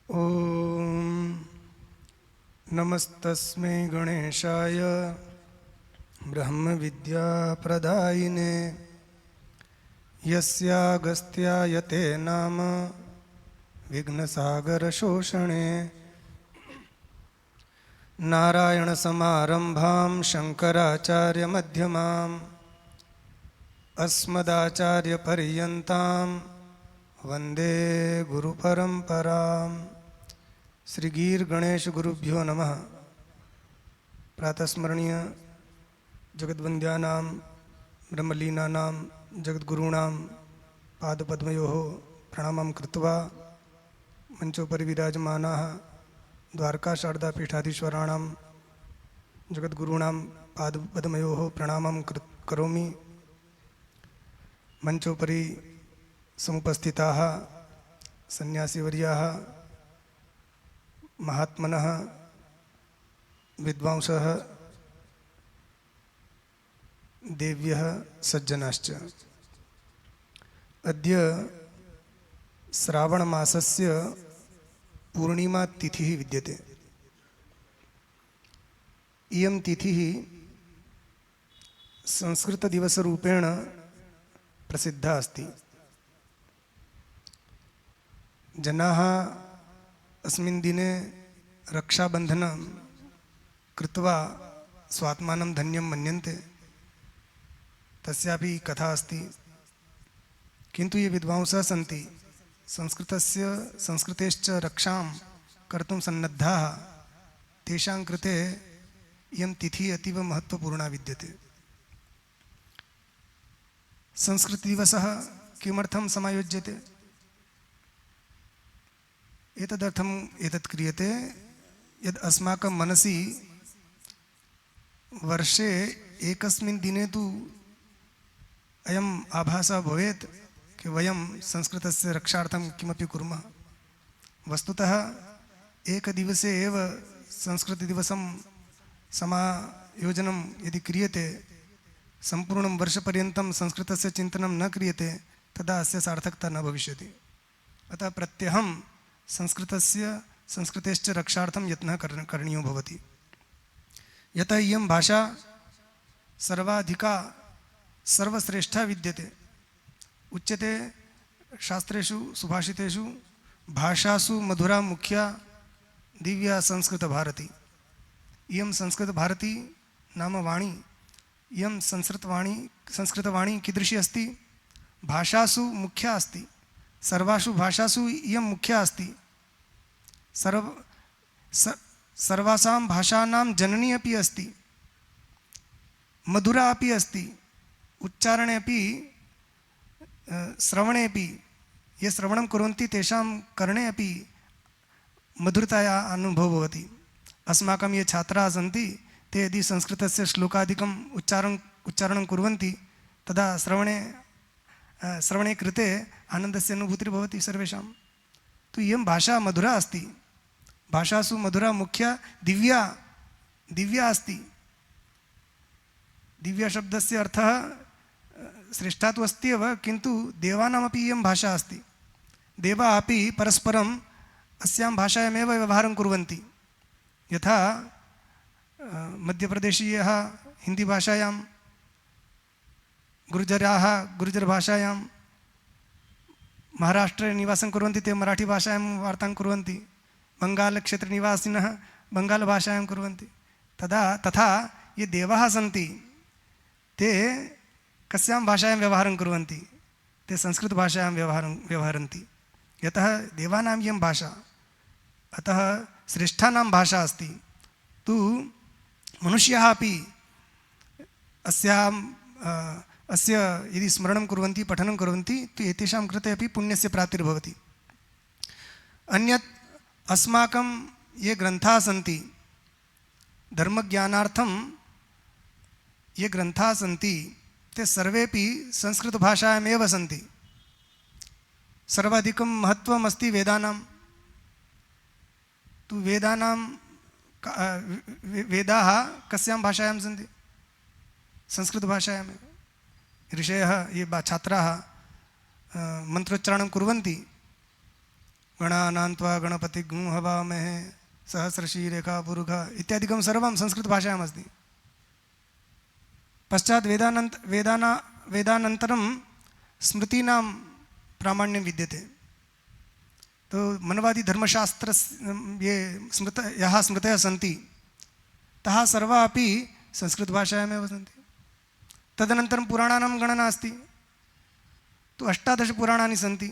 ॐ नमस्तस्मै गणेशाय ब्रह्मविद्याप्रदायिने यस्यागस्त्यायते नाम विघ्नसागरशोषणे नारायणसमारम्भां शङ्कराचार्यमध्यमाम् अस्मदाचार्यपर्यन्तां वन्दे गुरुपरम्पराम्। श्री गीर गणेश गुरुभ्यो नमः। प्रातस्मरणीय जगद्वन्द्यानां ब्रह्मलीनानां जगद्गुरूणां पादपद्मयोः प्रणामं कृत्वा मंचोपरि विराजमानाः द्वारका शारदापीठाधीश्वराणां जगद्गुरूणां पादपद्मयोः प्रणामं करोमि। मंचोपरि समुपस्थिताः सन्यासीवर्याः महात्मनः विद्वांसः देव्यः सज्जनाश्च। अद्य श्रावणमासस्य पूर्णिमा तिथिः विद्यते। इयं तिथिः संस्कृतदिवसरूपेण प्रसिद्धा अस्ति। जनाः अस्मिन् दिने रक्षाबन्धनं कृत्वा स्वात्मानं धन्यं मन्यन्ते। तस्यापि कथा अस्ति। किन्तु ये विद्वांसः सन्ति संस्कृतेश्च रक्षां कर्तुं सन्नद्धाः, तेषां कृते इयं तिथिः अतीव महत्त्वपूर्णा विद्यते। संस्कृतदिवसः किमर्थं समायोज्यते? एतदर्थम् एतत् क्रियते यद् अस्माकं मनसि वर्षे एकस्मिन् दिने तु अयम् आभासः भवेत् कि वयं संस्कृतस्य रक्षार्थं किमपि कुर्मः। वस्तुतः एकदिवसे एव संस्कृतदिवसं समायोजनं यदि क्रियते, सम्पूर्णं वर्षपर्यन्तं संस्कृतस्य चिन्तनं न क्रियते, तदा अस्य सार्थकता न भविष्यति। अतः प्रत्यहं संस्कृतेश्च रक्षार्थं यत्नः करणीयो भवति। यतः इयं भाषा सर्वाधिका सर्वश्रेष्ठा विद्यते। उच्यते शास्त्रेषु सुभाषितेषु, भाषासु मधुरा मुख्या दिव्या संस्कृतभारती। इयं संस्कृतभारती नाम वाणी, इयं संस्कृतवाणी कीदृशी अस्ति? भाषासु मुख्या अस्ति। सर्वासु भाषासु इयं मुख्या अस्ति। सर्वासां भाषाणां जननी अपि अस्ति, मधुरा अपि अस्ति। उच्चारणे अपि श्रवणे अपि ये श्रवणं कुर्वन्ति तेषां कर्णे अपि मधुरतायाः अनुभवः भवति। अस्माकं ये छात्राः सन्ति ते यदि संस्कृतस्य श्लोकादिकम् उच्चारणं कुर्वन्ति तदा श्रवणे कृते आनन्दस्य अनुभूतिर्भवति सर्वेषां। तु इयं भाषा मधुरा अस्ति। भाषासु मधुरा मुख्या दिव्या अस्ति। दिव्यशब्दस्य अर्थः श्रेष्ठा तु अस्ति एव, किन्तु देवानामपि इयं भाषा अस्ति। देवाः अपि परस्परम् अस्यां भाषायामेव व्यवहारं कुर्वन्ति। यथा मध्यप्रदेशीयाः हिन्दीभाषायां, गुर्जराः गुर्जरभाषायां, महाराष्ट्रे निवासं कुर्वन्ति ते मराठीभाषायां वार्तां कुर्वन्ति, बङ्गालक्षेत्रनिवासिनः बङ्गालभाषायां कुर्वन्ति। तथा ये देवाः सन्ति ते कस्यां भाषायां व्यवहारं कुर्वन्ति? ते संस्कृतभाषायां व्यवहरन्ति। यतः देवानाम् इयं भाषा, अतः श्रेष्ठानां भाषा अस्ति। तु मनुष्याः अपि अस्य यदि स्मरणं कुर्वन्ति, पठनं कुर्वन्ति, तु एतेषां कृते अपि पुण्यस्य प्राप्तिर्भवति। अन्यत् अस्माकं ये ग्रन्थाः सन्ति, धर्मज्ञानार्थं ये ग्रन्थाः सन्ति ते सर्वेपि संस्कृतभाषायामेव सन्ति। सर्वाधिकं महत्त्वम् अस्ति वेदानां। तु वेदाः कस्यां भाषायां सन्ति? संस्कृतभाषायामेव। ऋषयः ये छात्राः मंत्रोच्चारणं कुर्वन्ति, गणानान्त्वा गणपतिं हवामहे सहस्रशीरेखा पुरुषः इत्यादिकं सर्वं संस्कृतभाषायाम् अस्ति। पश्चात् वेदानन्तरं स्मृतीनां प्रामाण्यं विद्यते। तो मनवादी धर्मशास्त्र ये स्मृतयः सन्ति ताः सर्वाः अपि संस्कृतभाषायामेव सन्ति। तदनन्तरं पुराणानां गणना अस्ति। तो 18 पुराणानि सन्ति।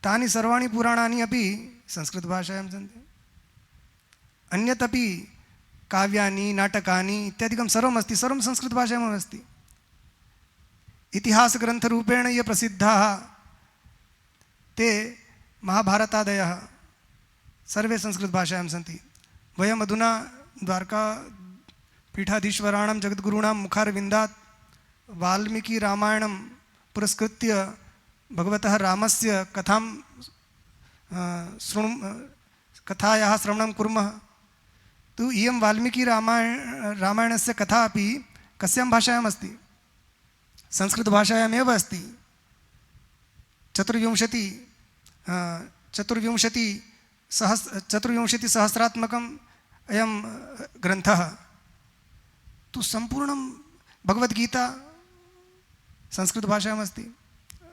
तानि सर्वाणि पुराणानि अपि संस्कृतभाषायां सन्ति। अन्यत् अपि काव्यानि नाटकानि इत्यादिकं सर्वम् अस्ति, सर्वं संस्कृतभाषायामेव अस्ति। इतिहासग्रन्थरूपेण ये प्रसिद्धाः ते महाभारतादयः सर्वे संस्कृतभाषायां सन्ति। वयम् अधुना द्वारकापीठाधीश्वराणां जगद्गुरूणां मुखारविन्दात् वाल्मीकिरामायणं पुरस्कृत्य भगवतः रामस्य कथायाः श्रवणं कुर्मः। तो इयं रामायणस्य कथा अपि कस्यां भाषायाम् अस्ति? संस्कृतभाषायामेव अस्ति। 24,000 अयं ग्रन्थः। तो सम्पूर्णं भगवद्गीता संस्कृतभाषायाम् अस्ति,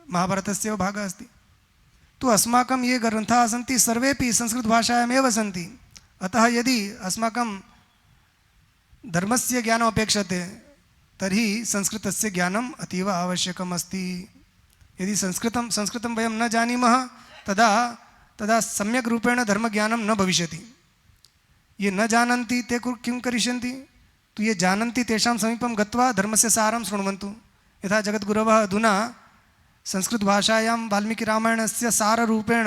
महाभारतस्य भागः अस्ति। तो अस्माकं ये ग्रन्थाः सन्ति सर्वेपि संस्कृतभाषायामेव सन्ति। अतः यदि अस्माकं धर्मस्य ज्ञानम् अपेक्षते तर्हि संस्कृतस्य ज्ञानम् अतीव आवश्यकम् अस्ति। यदि संस्कृतं वयं न जानीमः तदा सम्यक् रूपेण धर्मज्ञानं न भविष्यति। ये न जानन्ति ते किं करिष्यन्ति? तो ये जानन्ति तेषां समीपं गत्वा धर्मस्य सारं शृण्वन्तु। यथा जगद्गुरवः अधुना संस्कृतभाषायां वाल्मीकिरामायणस्य साररूपेण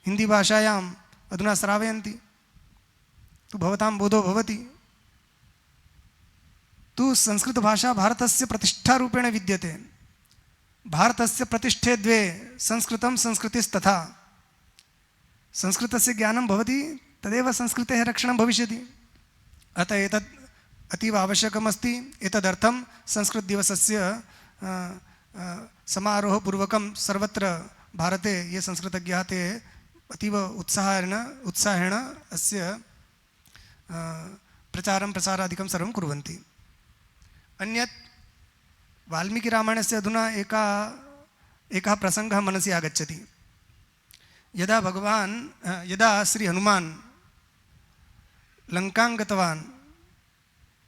हिन्दीभाषायाम् अधुना श्रावयन्ति। तो भवतां बोधो भवति। तो संस्कृतभाषा भारतस्य प्रतिष्ठारूपेण विद्यते। भारतस्य प्रतिष्ठे द्वे, संस्कृतं संस्कृतिस्तथा। संस्कृतस्य ज्ञानं भवति तदेव संस्कृतेः रक्षणं भविष्यति। अतः एतत् अतीव आवश्यकमस्ति। एतदर्थं संस्कृतदिवसस्य समारोहपूर्वकं सर्वत्र भारते ये संस्कृतज्ञाः ते अतीव उत्साहेन अस्य प्रचारं प्रसारादिकं सर्वं कुर्वन्ति। अन्यत् वाल्मीकिरामायणस्य अधुना एकः प्रसङ्गः मनसि आगच्छति। यदा श्री हनुमान् लङ्कां गतवान्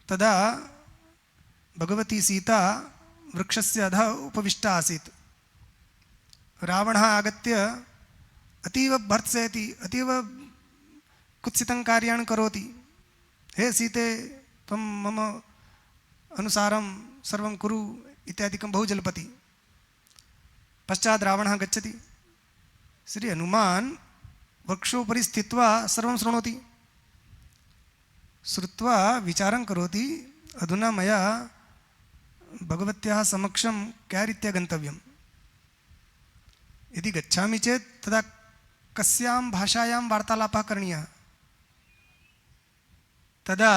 तदा भगवती सीता वृक्षस्य अधः उपविष्टा आसीत्। रावणः आगत्य अतीव भर्त्सयति, अतीव कुत्सितं कार्याणि करोति। हे सीते, त्वं मम अनुसारं सर्वं कुरु इत्यादिकं बहु जल्पति। पश्चात् रावणः गच्छति। श्री हनुमान् वृक्षोपरि स्थित्वा सर्वं शृणोति। श्रुत्वा विचारं करोति, अधुना मया भगवत्याः समक्षं क्या रीत्या गन्तव्यं? यदि गच्छामि चेत् तदा कस्यां भाषायां वार्तालापः करणीयः? तदा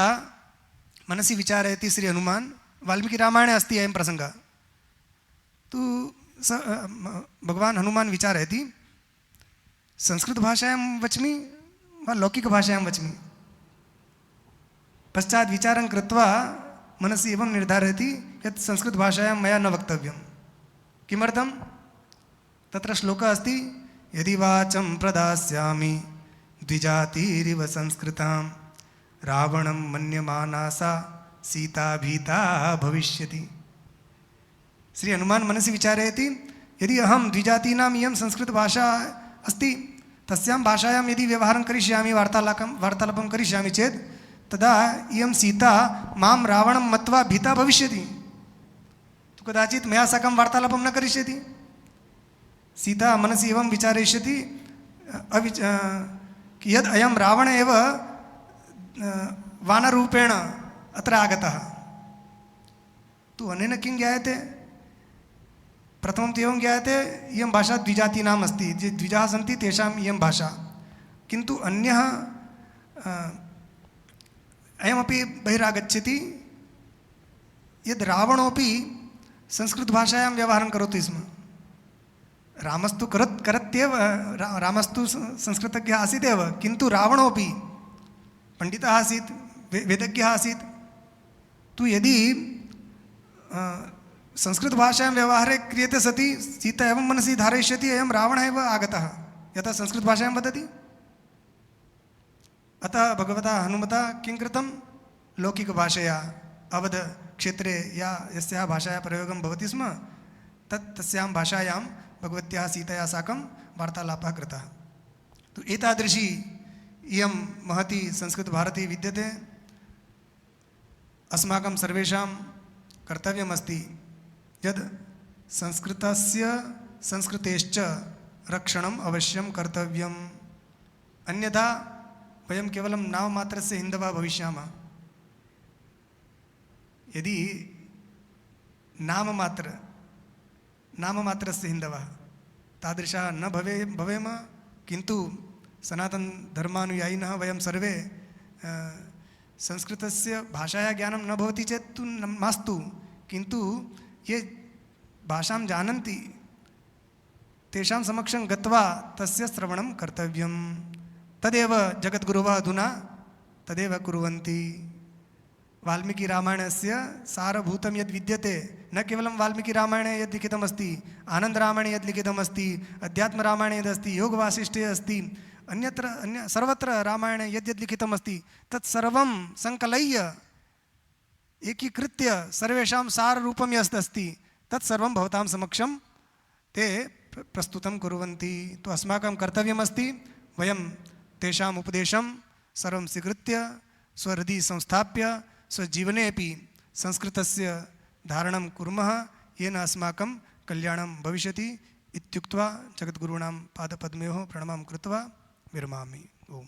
मनसि विचारयति श्री हनुमान्। वाल्मीकिरामायणे अस्ति अयं प्रसङ्गः। तु भगवान् हनुमान् विचारयति, संस्कृतभाषायां वच्मि वा लौकिकभाषायां वच्मि? पश्चात् विचारं कृत्वा मनसि एवं निर्धारयति यत् संस्कृतभाषायां मया न वक्तव्यं। किमर्थं? तत्र श्लोकः अस्ति, यदि वाचं प्रदास्यामि द्विजातिरिव संस्कृतां रावणं मन्यमाना सा सीता भीता भविष्यति। श्री हनुमान् मनसि विचारयति, यदि अहं द्विजातीनाम् इयं संस्कृतभाषा अस्ति तस्यां भाषायां यदि व्यवहारं करिष्यामि, वार्तालापं करिष्यामि चेत् तदा इयं सीता मां रावणं मत्वा भीता भविष्यति। तो कदाचित् मया साकं वार्तालापं न करिष्यति। सीता मनसि एवं विचारयिष्यति यद् अयं रावण एव वानरूपेण अत्र आगतः। तु अनेन किं ज्ञायते? प्रथमं तु एवं ज्ञायते इयं भाषा द्विजातीनाम् अस्ति, ये द्विजाः सन्ति तेषाम् इयं भाषा। किन्तु अन्यः अयमपि बहिरागच्छति यद् रावणोपि संस्कृतभाषायां व्यवहारं करोति स्म। रामस्तु करत्येव रामस्तु संस्कृतज्ञः आसीदेव, किन्तु रावणोपि पण्डितः आसीत्, वेदज्ञः आसीत्। तु यदि संस्कृतभाषायां व्यवहारे क्रियते सति सीता एवं मनसि धारयिष्यति अयं रावणः एव आगतः, यथा संस्कृतभाषायां वदति। अतः भगवता हनुमता किं कृतं, लौकिकभाषया अवधक्षेत्रे यस्याः भाषायाः प्रयोगं भवति स्म तस्यां भाषायां भगवत्याः सीतया साकं वार्तालापः कृतः। तो एतादृशी इयं महती संस्कृतभारती विद्यते। अस्माकं सर्वेषां कर्तव्यमस्ति यद् संस्कृतस्य संस्कृतेश्च रक्षणम् अवश्यं कर्तव्यम्। अन्यथा वयं केवलं नाममात्रस्य हिन्दवः भविष्यामः। यदि नाममात्रस्य हिन्दवः तादृशः न भवेम, किन्तु सनातनधर्मानुयायिनः वयं सर्वे संस्कृतस्य भाषायाः ज्ञानं न भवति चेत् तु मास्तु, किन्तु ये भाषां जानन्ति तेषां समक्षं गत्वा तस्य श्रवणं कर्तव्यं। तदेव जगद्गुरवः अधुना तदेव कुर्वन्ति। वाल्मीकिरामायणस्य सारभूतं यद् विद्यते, न केवलं वाल्मीकिरामायणे यद् लिखितमस्ति, आनन्दरामायणे यद् लिखितमस्ति, अध्यात्मरामायणे यदस्ति, योगवासिष्ठे अस्ति, सर्वत्र रामायणे यद् लिखितमस्ति तत्सर्वं सङ्कलय्य एकीकृत्य सर्वेषां साररूपं यत् अस्ति तत्सर्वं भवतां समक्षं ते प्रस्तुतं कुर्वन्ति। तो अस्माकं कर्तव्यमस्ति वयं तेषाम् उपदेशं सर्वं स्वीकृत्य स्वहृदि संस्थाप्य स्वजीवने अपि संस्कृतस्य धारणं कुर्मः, येन अस्माकं कल्याणं भविष्यति इत्युक्त्वा जगद्गुरूणां पादपद्मयोः प्रणमं कृत्वा विरमामि। ओम्।